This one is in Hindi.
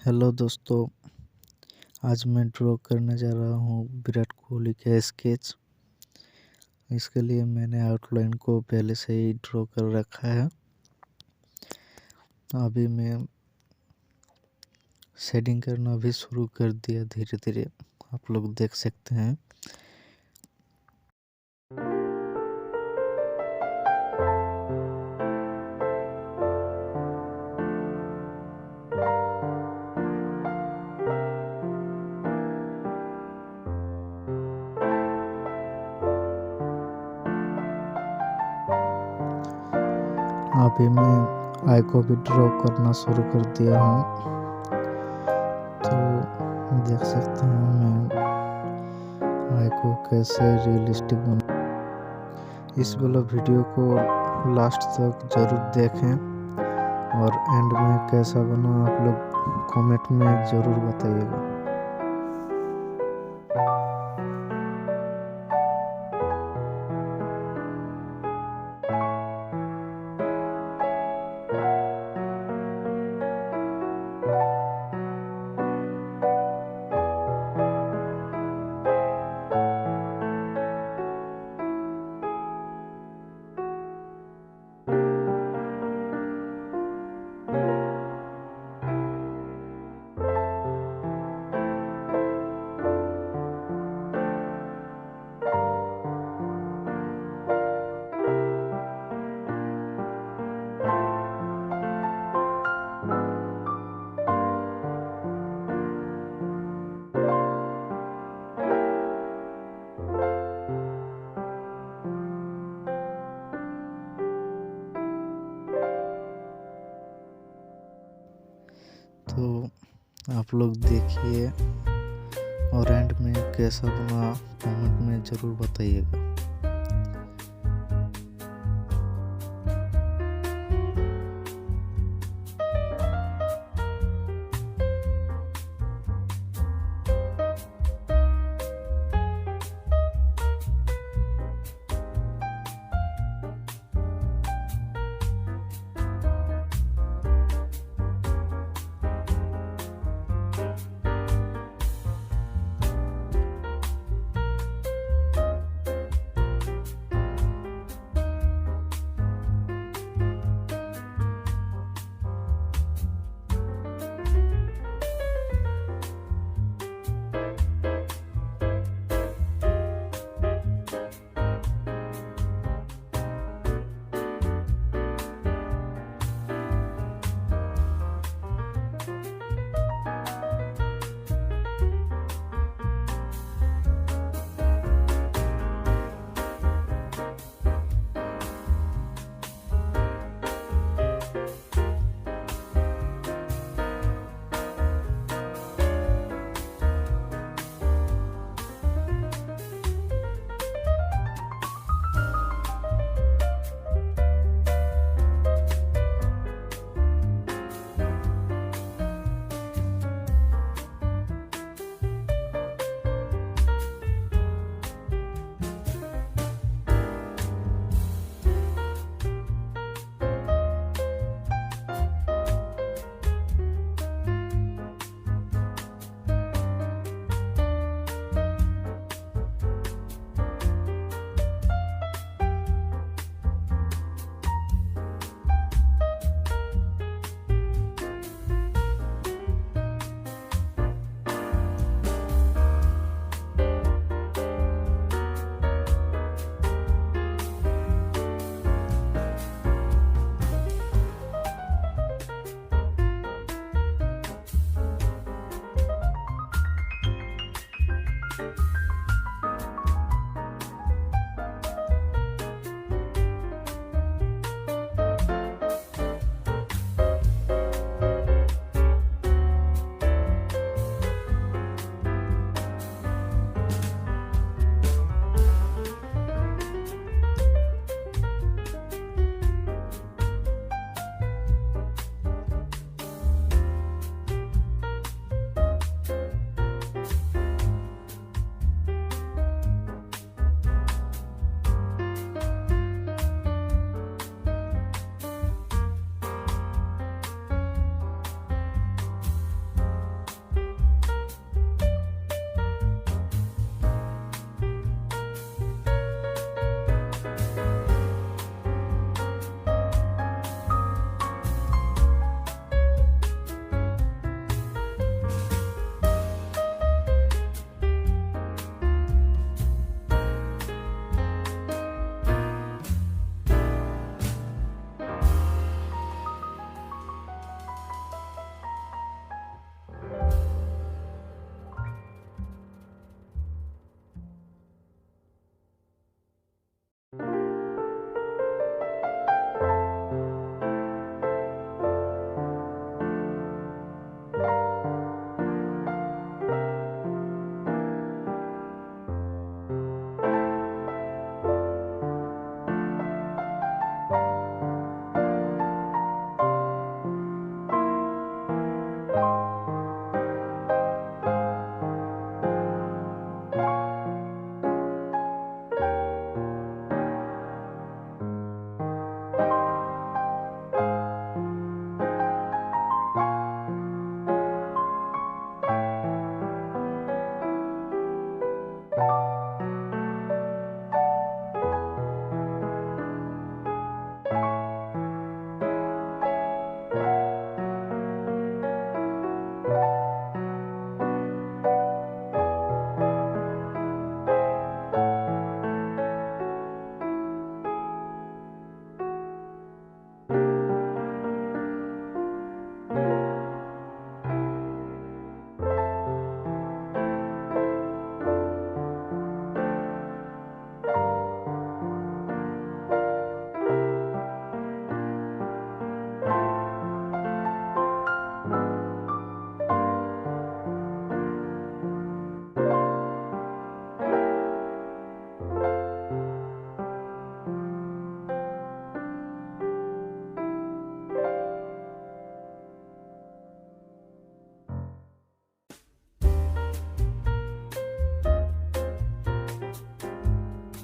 हेलो दोस्तों, आज मैं ड्रॉ करने जा रहा हूँ विराट कोहली का स्केच। इसके लिए मैंने आउटलाइन को पहले से ही ड्रॉ कर रखा है। अभी मैं शेडिंग करना भी शुरू कर दिया धीरे धीरे, आप लोग देख सकते हैं। अभी मैं आई को भी ड्रॉ करना शुरू कर दिया हूँ, तो देख सकते हैं मैं आई को कैसे रियलिस्टिक बना। इस वाला वीडियो को लास्ट तक जरूर देखें और एंड में कैसा बना आप लोग कमेंट में ज़रूर बताइएगा। तो आप लोग देखिए और एंड में कैसा बना कमेंट में ज़रूर बताइएगा।